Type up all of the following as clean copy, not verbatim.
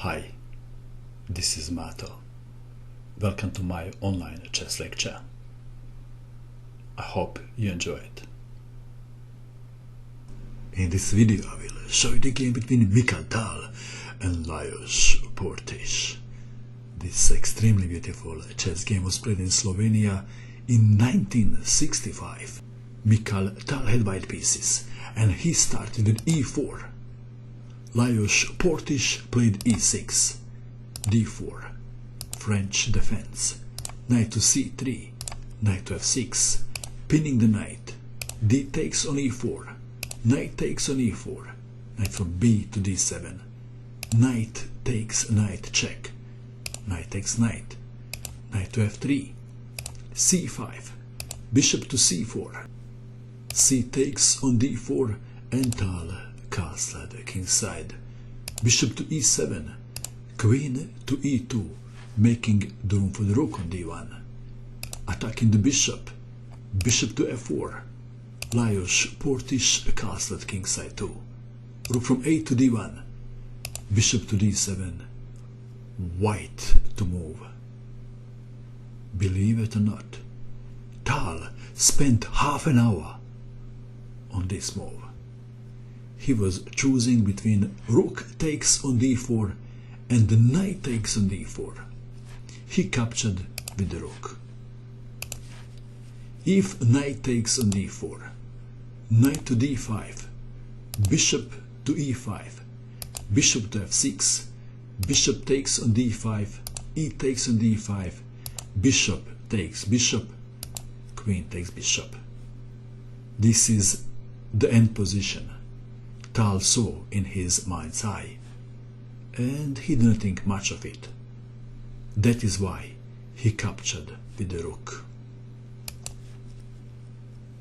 Hi, this is Mato. Welcome to my online chess lecture. I hope you enjoy it. In this video I will show you the game between Mikhail Tal and Lajos Portisch. This extremely beautiful chess game was played in Slovenia in 1965. Mikhail Tal had white pieces and he started with e4. Lajos Portisch played e6, d4, French defense, knight to c3, knight to f6, pinning the knight, d takes on e4, knight takes on e4, knight from b to d7, knight takes knight check, knight takes knight, knight to f3, c5, bishop to c4, c takes on d4, and Tal castled the king's side, bishop to e7, queen to e2, making the room for the rook on d1, attacking the bishop, bishop to f4, Lajos Portisch castled king's side too, rook from a to d1, bishop to d7, white to move. Believe it or not, Tal spent half an hour on this move. He was choosing between rook takes on d4 and the knight takes on d4. He captured with the rook. If knight takes on d4, knight to d5, bishop to e5, bishop to f6, bishop takes on d5, e takes on d5, bishop takes bishop, queen takes bishop. This is the end position Tal saw in his mind's eye, and he didn't think much of it. That is why he captured with the rook.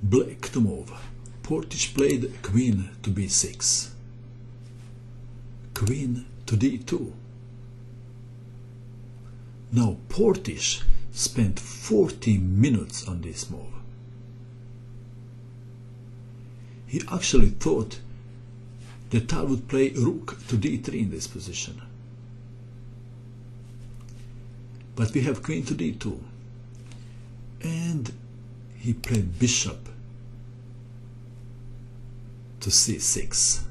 Black to move. Portisch played queen to b6, queen to d2. Now Portisch spent 40 minutes on this move. He actually thought that Tal would play rook to d3 in this position. But we have queen to d2, and he played bishop to c6.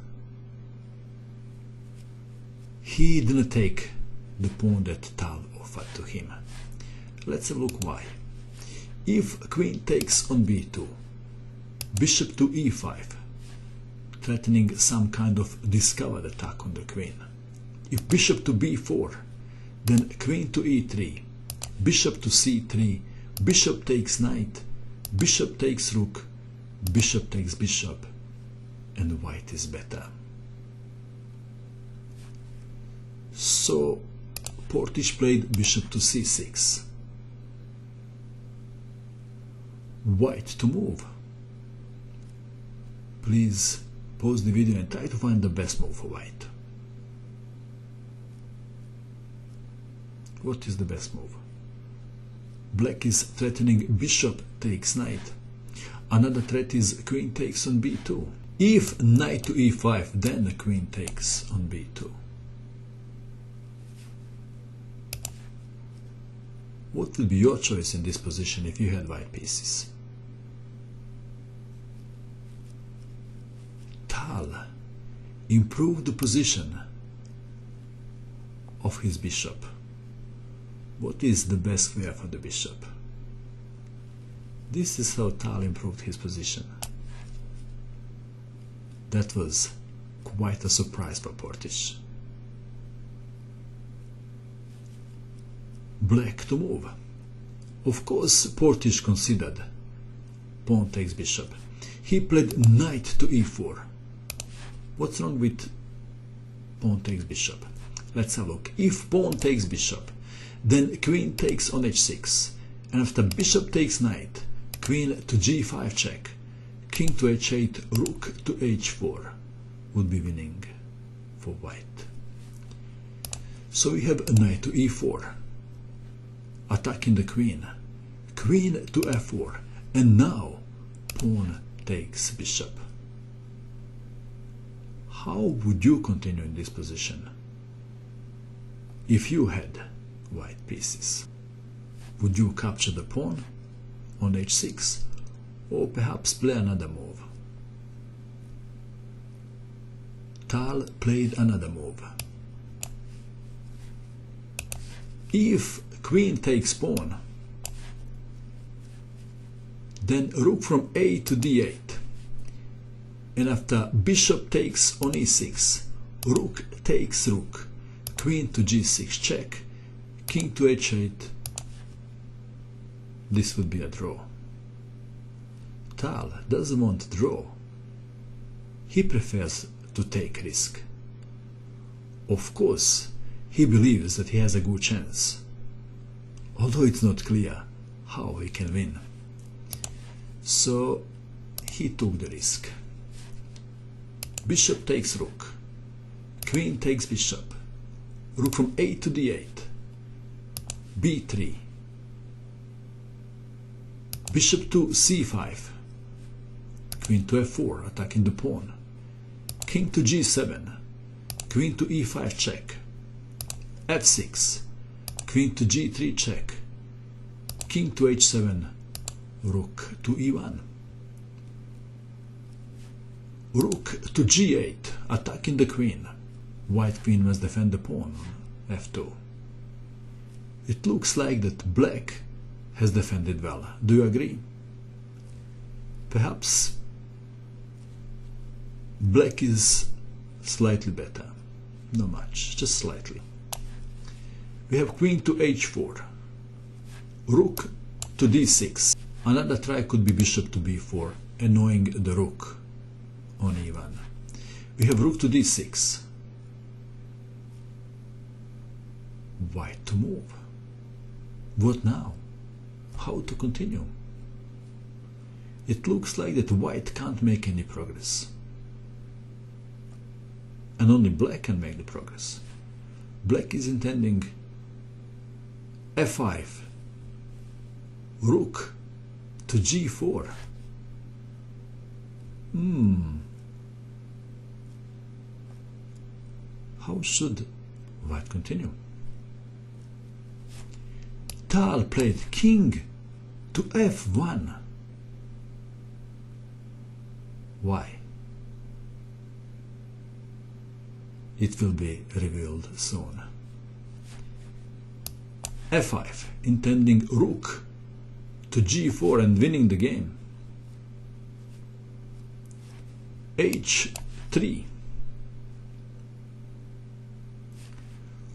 He didn't take the pawn that Tal offered to him. Let's have a look why. If queen takes on b2, bishop to e5, threatening some kind of discovered attack on the queen. If bishop to b4, then queen to e3, bishop to c3, bishop takes knight, bishop takes rook, bishop takes bishop, and white is better. So Portisch played bishop to c6. White to move. Please pause the video and try to find the best move for white. What is the best move? Black is threatening bishop takes knight. Another threat is queen takes on b2. If knight to e5, then the queen takes on b2. What would be your choice in this position if you had white pieces? Tal improved the position of his bishop. What is the best square for the bishop? This is how Tal improved his position. That was quite a surprise for Portisch. Black to move. Of course Portisch considered pawn takes bishop. He played knight to e4. What's wrong with pawn takes bishop? Let's have a look. If pawn takes bishop, then queen takes on h6, and after bishop takes knight, queen to g5 check, king to h8, rook to h4 would be winning for white. So we have a knight to e4, attacking the queen, queen to f4, and now pawn takes bishop. How would you continue in this position? If you had white pieces, would you capture the pawn on h6 or perhaps play another move? Tal played another move. If queen takes pawn, then rook from a to d8, and after bishop takes on e6, rook takes rook, queen to g6 check, king to h8, this would be a draw. Tal doesn't want to draw. He prefers to take risk. Of course, he believes that he has a good chance, although it's not clear how he can win. So he took the risk. Bishop takes rook, queen takes bishop, rook from a to d8, b3, bishop to c5, queen to f4, attacking the pawn, king to g7, queen to e5 check, f6, queen to g3 check, king to h7, rook to e1, rook to g8, attacking the queen. White queen must defend the pawn on f2. It looks like that black has defended well. Do you agree? Perhaps black is slightly better. Not much, just slightly. We have queen to h4, rook to d6. Another try could be bishop to b4, annoying the rook on e1. We have rook to d6. White to move. What now? How to continue? It looks like that white can't make any progress, and only black can make the progress. Black is intending f5, rook to g4. How should white continue? Tal played king to f1. Why? It will be revealed soon. f5, intending rook to g4 and winning the game. h3,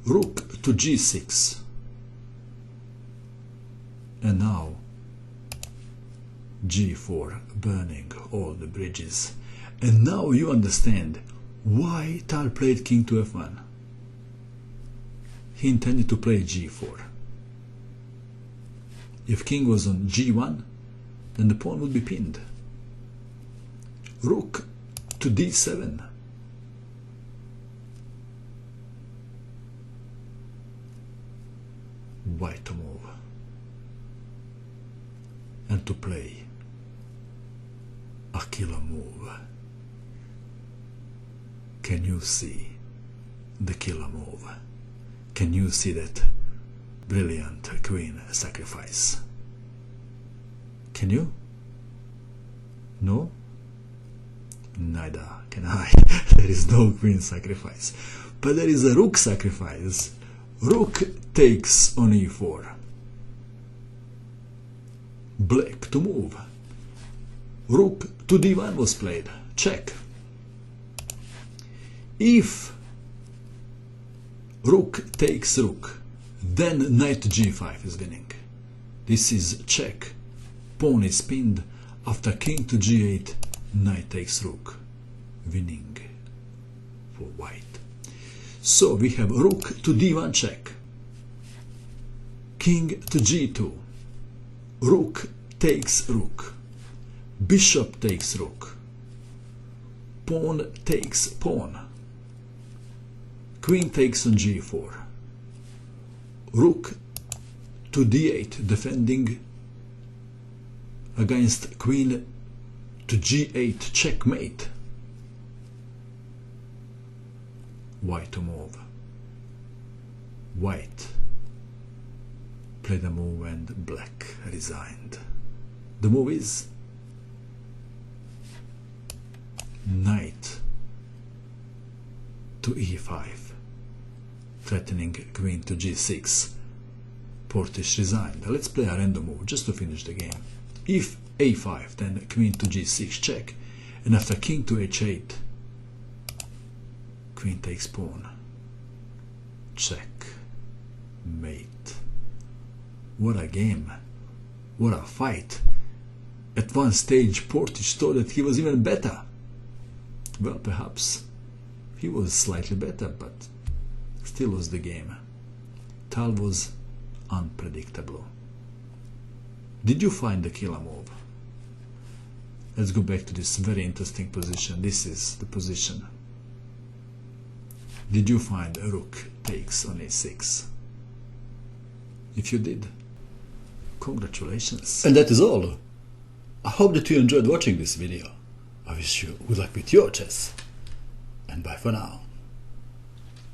rook to g6, and now g4, burning all the bridges. And now you understand why Tal played king to f1. He intended to play g4. If king was on g1, then the pawn would be pinned. Rook to d7. White to move and to play a killer move. Can you see the killer move? Can you see that brilliant queen sacrifice? Can you? No? Neither can I. There is no queen sacrifice, but there is a rook sacrifice. Rook takes on e4. Black to move. Rook to d1 was played. Check. If rook takes rook, then knight to g5 is winning. This is check. Pawn is pinned. After king to g8, knight takes rook. Winning for white. So we have rook to d1 check. King to g2. Rook takes rook. Bishop takes rook. Pawn takes pawn. Queen takes on g4. Rook to d8, defending against queen to g8, checkmate. White to move. White played a move and black resigned. The move is knight to e5, threatening queen to g6. Portisch resigned. Let's play a random move just to finish the game. If a5, then queen to g6 check, and after king to h8, queen takes pawn. Check. Mate. What a game. What a fight. At one stage, Portisch thought that he was even better. Well, perhaps he was slightly better, but still was the game. Tal was unpredictable. Did you find the killer move? Let's go back to this very interesting position. This is the position. Did you find a rook takes on a6? If you did, congratulations. And that is all. I hope that you enjoyed watching this video. I wish you good luck with your chess. And bye for now.